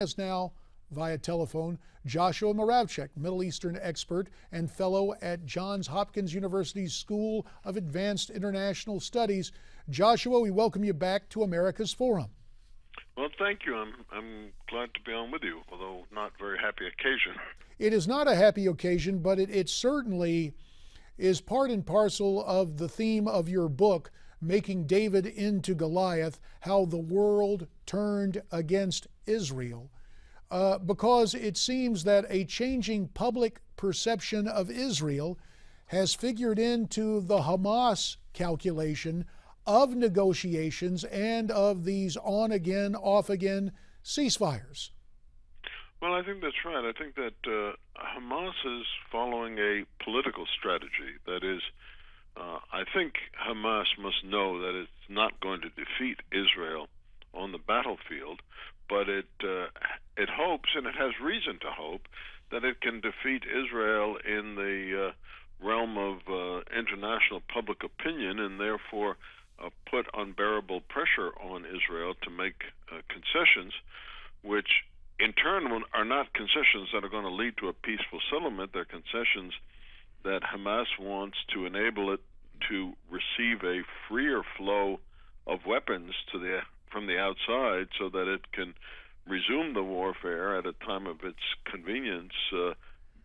As now via telephone, Joshua Muravchik, Middle Eastern expert and fellow at Johns Hopkins University's School of Advanced International Studies. Joshua, we welcome you back to America's Forum. Well, thank you. I'm glad to be on with you, although not very happy occasion. It is not a happy occasion, but it certainly is part and parcel of the theme of your book, Making David into Goliath, how the world turned against Israel. Because it seems that a changing public perception of Israel has figured into the Hamas calculation of negotiations and of these on-again, off-again ceasefires. Well, I think that's right. I think that Hamas is following a political strategy. That is, I think Hamas must know that it's not going to defeat Israel on the battlefield, but it hopes, and it has reason to hope, that it can defeat Israel in the realm of international public opinion, and therefore put unbearable pressure on Israel to make concessions, which in turn are not concessions that are going to lead to a peaceful settlement. They're concessions that Hamas wants to enable it to receive a freer flow of weapons from the outside, so that it can resume the warfare at a time of its convenience,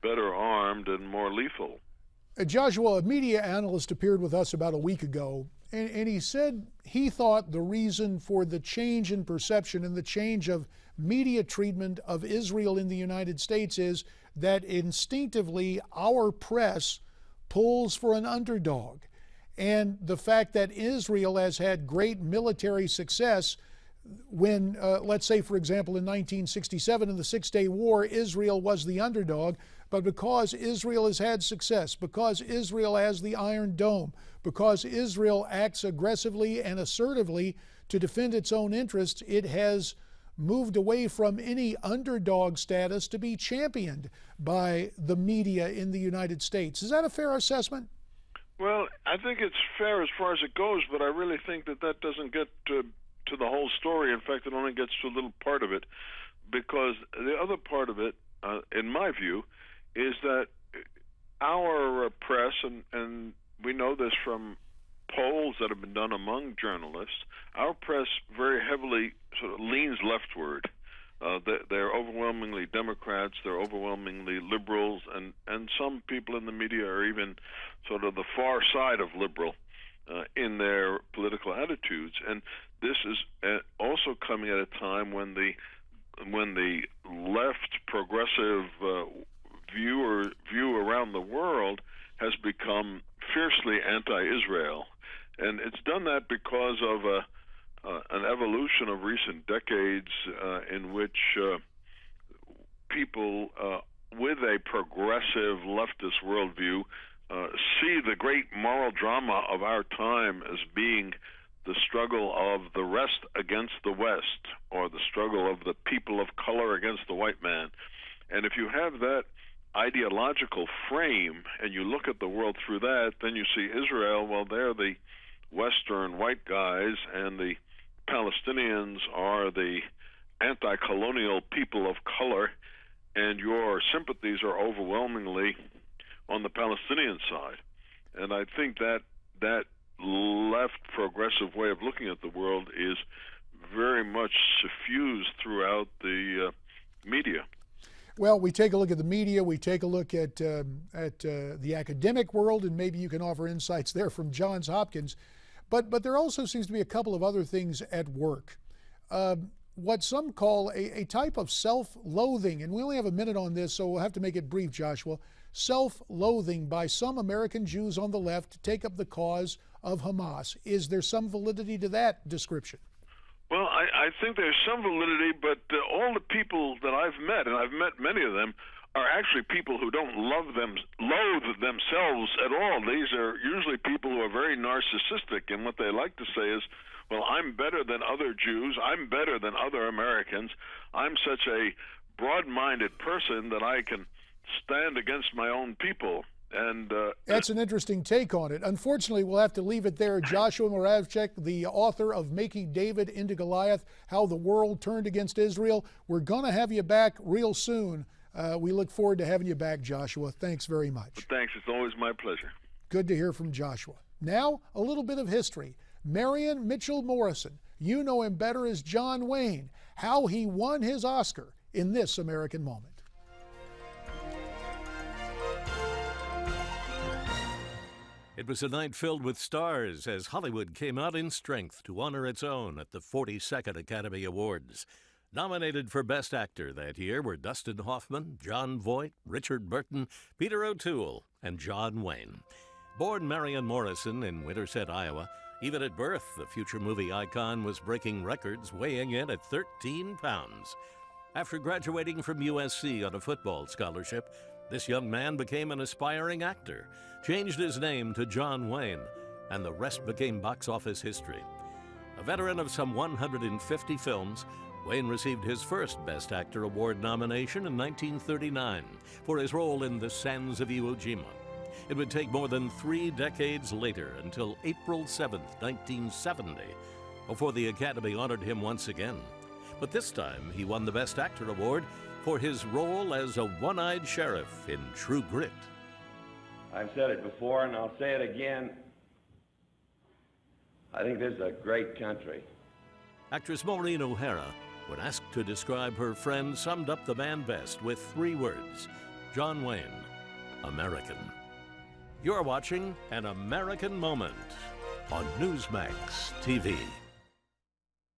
better armed and more lethal. Joshua, a media analyst appeared with us about a week ago, and he said he thought the reason for the change in perception and the change of media treatment of Israel in the United States is that instinctively our press pulls for an underdog. And the fact that Israel has had great military success when, let's say, for example, in 1967 in the Six-Day War, Israel was the underdog, but because Israel has had success, because Israel has the Iron Dome, because Israel acts aggressively and assertively to defend its own interests, it has moved away from any underdog status to be championed by the media in the United States. Is that a fair assessment? Well, I think it's fair as far as it goes, but I really think that doesn't get to the whole story. In fact, it only gets to a little part of it, because the other part of it, in my view, is that our press, and we know this from polls that have been done among journalists, our press very heavily sort of leans leftward. They're overwhelmingly Democrats, they're overwhelmingly liberals, and some people in the media are even sort of the far side of liberal in their political attitudes. And this is also coming at a time when the left progressive view around the world has become fiercely anti-Israel, and it's done that because of an evolution of recent decades in which people with a progressive leftist worldview see the great moral drama of our time as being the struggle of the rest against the West, or the struggle of the people of color against the white man. And if you have that ideological frame and you look at the world through that, then you see Israel, well, they're the Western white guys, and the Palestinians are the anti-colonial people of color, and your sympathies are overwhelmingly on the Palestinian side. And I think that left progressive way of looking at the world is very much suffused throughout the media. Well, we take a look at the media, we take a look at the academic world, and maybe you can offer insights there from Johns Hopkins. But there also seems to be a couple of other things at work. What some call a type of self-loathing, and we only have a minute on this, so we'll have to make it brief, Joshua. Self-loathing by some American Jews on the left to take up the cause of Hamas. Is there some validity to that description? Well, I think there's some validity, but all the people that I've met, and I've met many of them, are actually people who don't loathe themselves at all. These are usually people who are very narcissistic, and what they like to say is, well, I'm better than other Jews, I'm better than other Americans, I'm such a broad-minded person that I can stand against my own people. And that's an interesting take on it. Unfortunately, we'll have to leave it there. Joshua Muravchik, the author of Making David into Goliath, How the World Turned Against Israel. We're going to have you back real soon. We look forward to having you back, Joshua. Thanks very much. Thanks. It's always my pleasure. Good to hear from Joshua. Now, a little bit of history. Marion Mitchell Morrison. You know him better as John Wayne. How he won his Oscar in this American moment. It was a night filled with stars as Hollywood came out in strength to honor its own at the 42nd Academy Awards. Nominated for Best Actor that year were Dustin Hoffman, Jon Voight, Richard Burton, Peter O'Toole, and John Wayne. Born Marion Morrison in Winterset, Iowa, even at birth, the future movie icon was breaking records, weighing in at 13 pounds. After graduating from USC on a football scholarship, this young man became an aspiring actor, changed his name to John Wayne, and the rest became box office history. A veteran of some 150 films, Wayne received his first Best Actor Award nomination in 1939 for his role in The Sands of Iwo Jima. It would take more than 3 decades later, until April 7, 1970, before the Academy honored him once again. But this time, he won the Best Actor Award for his role as a one-eyed sheriff in True Grit. I've said it before, and I'll say it again. I think this is a great country. Actress Maureen O'Hara, when asked to describe her friend, summed up the man best with 3 words: John Wayne, American. You're watching An American Moment on Newsmax TV.